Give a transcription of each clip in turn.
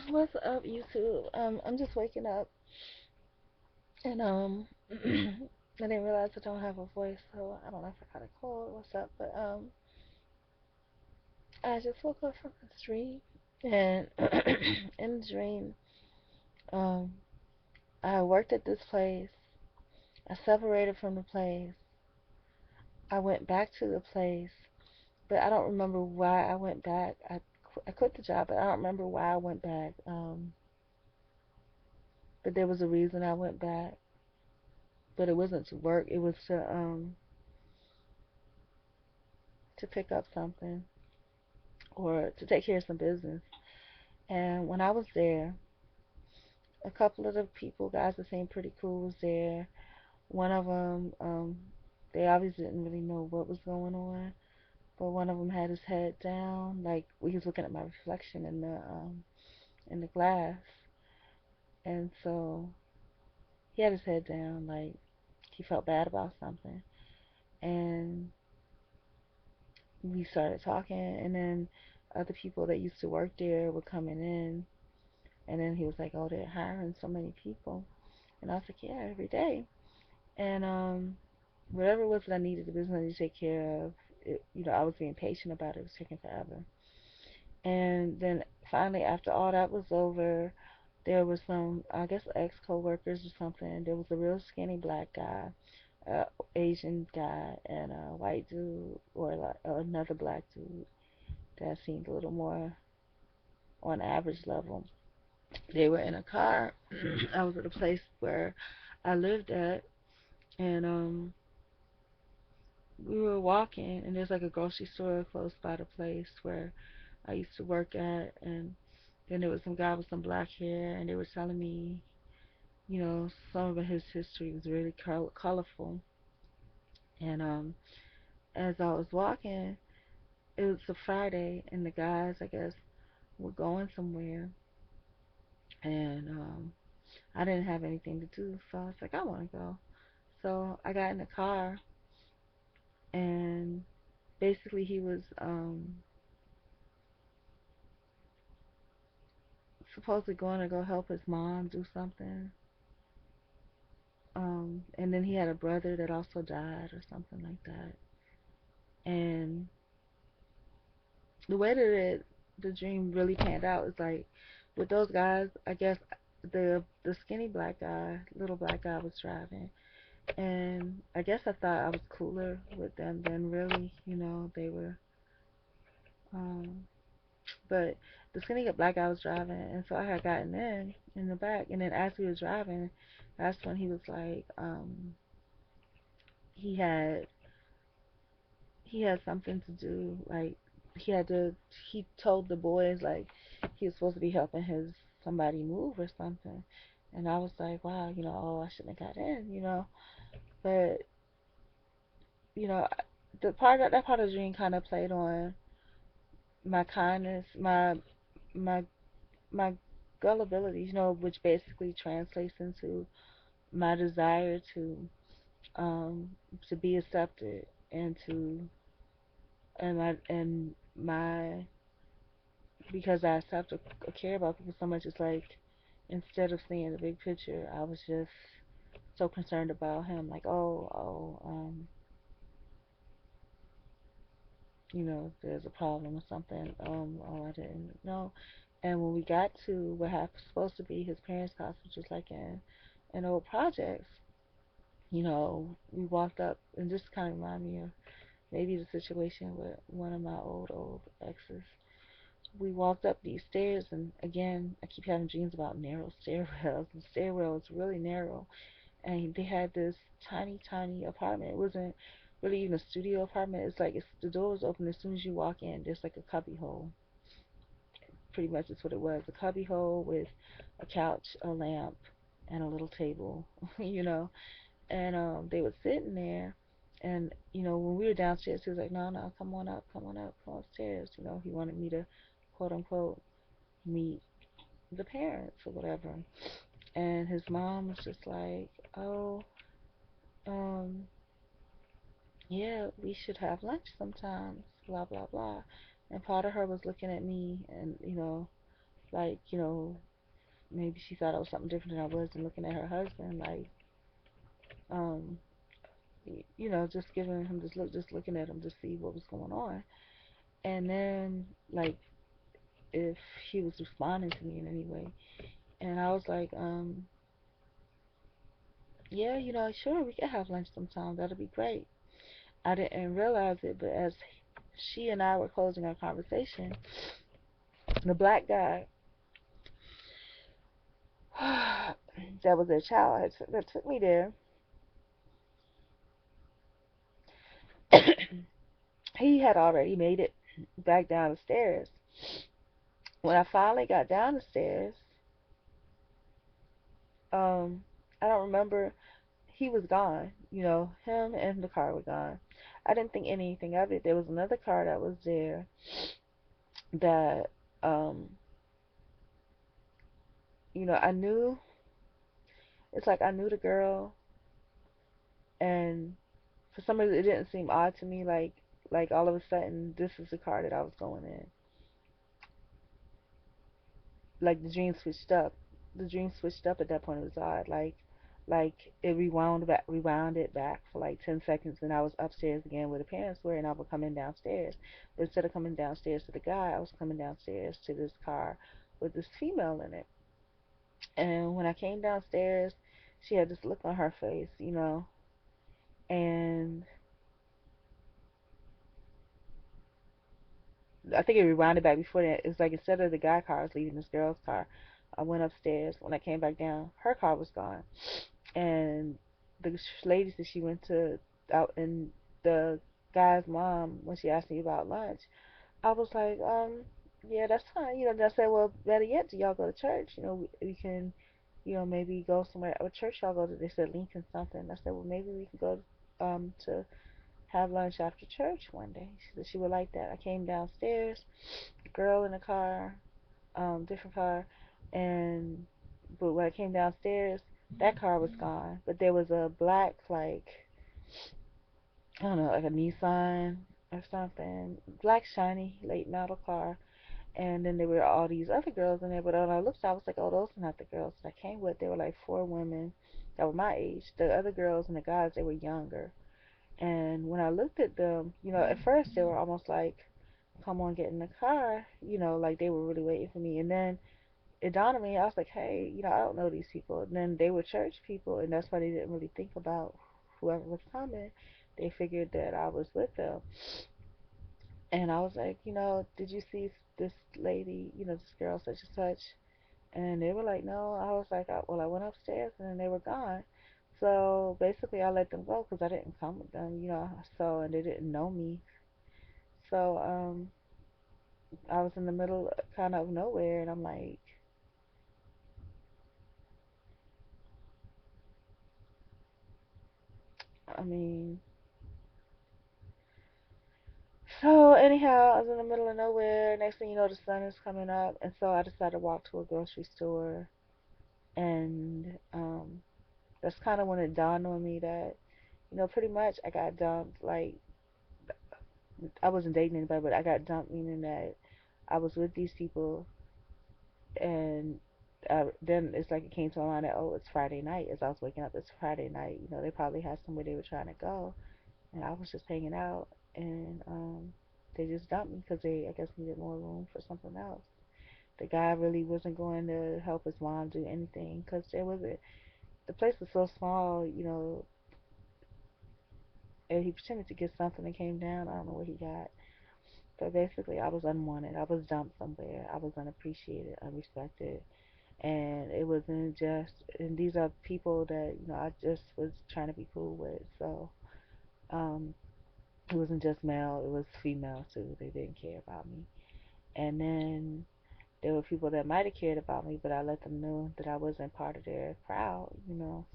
What's up, YouTube? I'm just waking up, and I didn't realize I don't have a voice, so I don't know if I got a cold. What's up? But I just woke up from a dream, and in the dream, um, I worked at this place. I separated from the place. I went back to the place, but I don't remember why I went back. I quit the job, but I don't remember why I went back. But there was a reason I went back, but it wasn't to work. It was to pick up something or to take care of some business. And when I was there, a couple of the people, guys that seemed pretty cool, was there. One of them, they obviously didn't really know what was going on, but one of them had his head down, like he was looking at my reflection in the glass, and so he had his head down, like he felt bad about something, and we started talking, and then other people that used to work there were coming in, and then he was like, "Oh, they're hiring so many people," and I was like, "Yeah, every day." And whatever it was that I needed, the business I needed to take care of, I was being patient about it. It was taking forever. And then finally, after all that was over, there was some, I guess, ex-co-workers or something. There was a real skinny black guy, Asian guy, and a white dude, or like another black dude that seemed a little more on average level. They were in a car. I was at a place where I lived at, and we were walking, and there's like a grocery store close by the place where I used to work at, and then there was some guy with some black hair, and they were telling me, some of his history was really colorful. And as I was walking, it was a Friday, and the guys, I guess, were going somewhere, and I didn't have anything to do, so I was like, I want to go. So I got in the car, and basically he was supposedly going to go help his mom do something. And then he had a brother that also died or something like that. And the way that the dream really panned out is like with those guys, I guess the skinny black guy, little black guy was driving, and I guess I thought I was cooler with them than really, they were. Um, but the skinny black guy was driving, and so I had gotten in the back, and then as we was driving, that's when he was like, he had he had something to do, like he had to he told the boys like he was supposed to be helping his somebody move or something, and I was like, wow, oh, I shouldn't have got in, but you know the part of the dream kind of played on my kindness, my my gullibility, which basically translates into my desire um to be accepted, and my because I accept or care about people so much. It's like instead of seeing the big picture, I was just so concerned about him. Like, there's a problem or something. Oh, I didn't know. And when we got to what was supposed to be his parents' house, which was like an old projects, we walked up, and this kind of reminded me of maybe the situation with one of my old exes. We walked up these stairs, and again, I keep having dreams about narrow stairwells. The stairwell was really narrow, and they had this tiny apartment. It wasn't really even a studio apartment. It's like the door was open as soon as you walk in. There's like a cubby hole. Pretty much that's what it was. A cubby hole with a couch, a lamp, and a little table, you know. And they were sitting there, and when we were downstairs, he was like, "No, no, come on up, come on up, come upstairs." He wanted me to quote unquote meet the parents or whatever. And his mom was just like, "Oh, um, yeah, we should have lunch sometimes, blah blah blah." And part of her was looking at me, and like, maybe she thought I was something different than I was, and looking at her husband, like, um, just giving him this look, just looking at him to see what was going on. And then, like, if he was responding to me in any way. And I was like, yeah, sure, we can have lunch sometime. That'll be great. I didn't realize it, but as she and I were closing our conversation, the black guy that was their child that took me there, he had already made it back down the stairs. When I finally got down the stairs, um, I don't remember. He was gone. Him and the car were gone. I didn't think anything of it. There was another car that was there that, um, I knew. It's like I knew the girl, and for some reason it didn't seem odd to me. Like all of a sudden, this is the car that I was going in. Like the dream switched up. The dream switched up at that point. It was odd. Like it rewound it back for like 10 seconds, and I was upstairs again where the parents were, and I was coming downstairs. But instead of coming downstairs to the guy, I was coming downstairs to this car with this female in it. And when I came downstairs, she had this look on her face, and I think it rewinded back before that. It was like instead of the guy car, I was leaving this girl's car. I went upstairs. When I came back down, her car was gone. And the lady said she went to out, and the guy's mom, when she asked me about lunch, I was like, yeah, that's fine. Then I said, well, better yet, do y'all go to church? We can, maybe go somewhere. What church y'all go to? They said Lincoln something. I said, well, maybe we can go to have lunch after church one day. She said she would like that. I came downstairs, girl in the car, different car, and but when I came downstairs, that car was gone. But there was a black, like, I don't know, like a Nissan or something, black shiny late model car. And then there were all these other girls in there. But when I looked, I was like, oh, those are not the girls that I came with. There were like four women that were my age. The other girls and the guys, they were younger. And when I looked at them, at first they were almost like, come on, get in the car, like they were really waiting for me. And then it dawned on me, I was like, hey, I don't know these people. And then they were church people, and that's why they didn't really think about whoever was coming. They figured that I was with them. And I was like, did you see this lady, this girl, such and such? And they were like, no. I was like, well, I went upstairs, and then they were gone. So basically, I let them go because I didn't come with them, so, and they didn't know me. So, I was in the middle kind of nowhere, and I'm like, I mean, so anyhow, I was in the middle of nowhere. Next thing you know, the sun is coming up, and so I decided to walk to a grocery store, and that's kind of when it dawned on me that, pretty much I got dumped. Like I wasn't dating anybody, but I got dumped, meaning that I was with these people, and then it's like it came to my mind that, oh, it's Friday night. As I was waking up, it's Friday night. They probably had somewhere they were trying to go, and I was just hanging out, and they just dumped me because they, I guess, needed more room for something else. The guy really wasn't going to help his mom do anything because there wasn't. The place was so small, and he pretended to get something and came down. I don't know what he got, but basically, I was unwanted. I was dumped somewhere. I was unappreciated, unrespected, and it wasn't just. And these are people that I just was trying to be cool with. So um, it wasn't just male; it was female too. They didn't care about me. And then there were people that might have cared about me, but I let them know that I wasn't part of their crowd,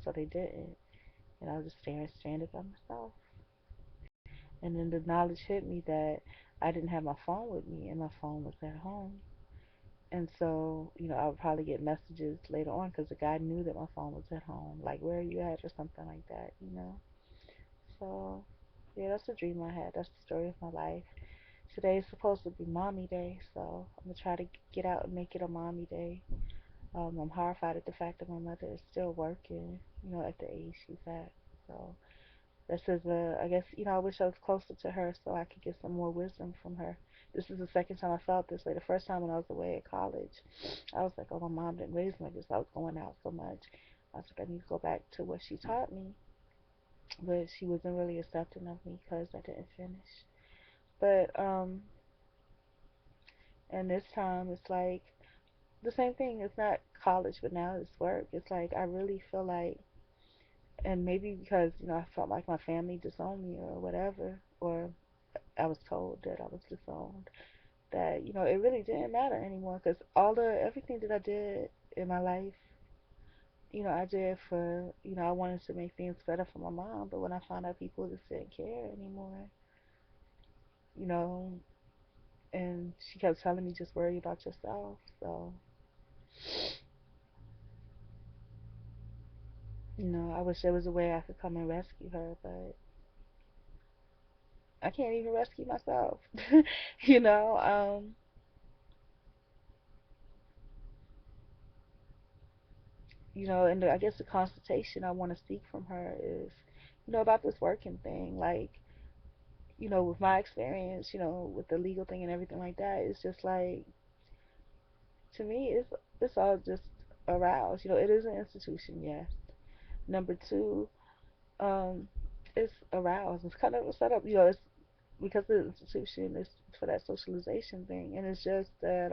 so they didn't. And I was just staring, stranded by myself. And then the knowledge hit me that I didn't have my phone with me, and my phone was at home. And so, I would probably get messages later on because the guy knew that my phone was at home, like, where are you at, or something like that. So, yeah, that's a dream I had. That's the story of my life. Today's supposed to be mommy day, so I'm gonna try to get out and make it a mommy day. I'm horrified at the fact that my mother is still working, at the age she's at. So this is I guess, I wish I was closer to her so I could get some more wisdom from her. This is the second time I felt this way. The first time when I was away at college, I was like, oh, my mom didn't raise me like this. I was going out so much. I was like, I need to go back to what she taught me. But she wasn't really accepting of me because I didn't finish. But, and this time it's like the same thing. It's not college, but now it's work. It's like I really feel like, and maybe because, I felt like my family disowned me or whatever, or I was told that I was disowned, that it really didn't matter anymore because everything that I did in my life, I did for I wanted to make things better for my mom. But when I found out people just didn't care anymore, you know, and she kept telling me just worry about yourself. So I wish there was a way I could come and rescue her, but I can't even rescue myself. you know, um, and I guess the consultation I want to seek from her is, about this working thing. Like, with my experience, with the legal thing and everything like that, it's just like, to me, it's all just aroused. It is an institution, yes. Number two, um, it's aroused. It's kind of set up, it's because the institution is for that socialization thing, and it's just that,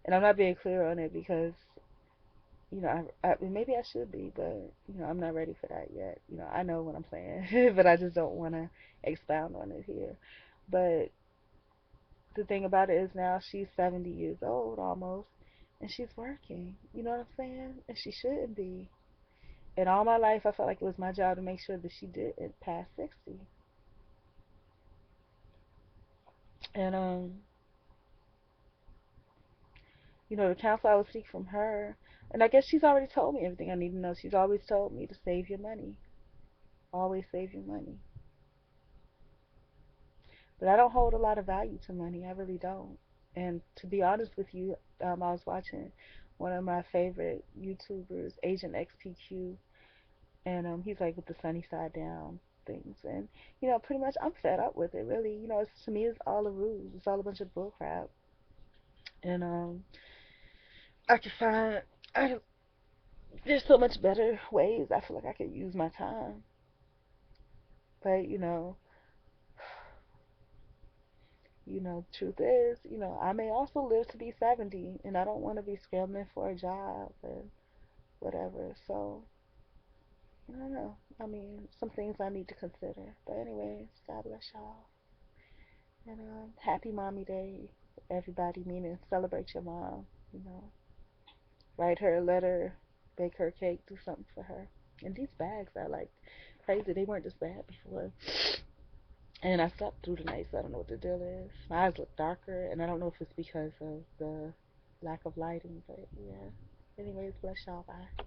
and I'm not being clear on it because maybe I should be, but I'm not ready for that yet. I know what I'm saying, but I just don't want to expound on it here. But the thing about it is now she's 70 years old almost, and she's working. You know what I'm saying? And she shouldn't be. And all my life, I felt like it was my job to make sure that she didn't pass 60. And the counsel I would seek from her, and I guess she's already told me everything I need to know. She's always told me to save your money. Always save your money. But I don't hold a lot of value to money. I really don't. And to be honest with you, I was watching one of my favorite YouTubers, Agent XPQ, and he's like with the sunny side down things, and pretty much I'm fed up with it. Really, to me, it's all a ruse. It's all a bunch of bull crap. And I can find, I there's so much better ways. I feel like I could use my time, but truth is, I may also live to be 70, and I don't want to be scrambling for a job and whatever. So, I don't know. I mean, some things I need to consider. But anyways, God bless y'all. And happy Mommy Day, everybody. Meaning, celebrate your mom. Write her a letter, bake her a cake, do something for her. And these bags are like crazy. They weren't this bad before. And I slept through the night, so I don't know what the deal is. My eyes look darker, and I don't know if it's because of the lack of lighting, but yeah. Anyways, bless y'all. Bye.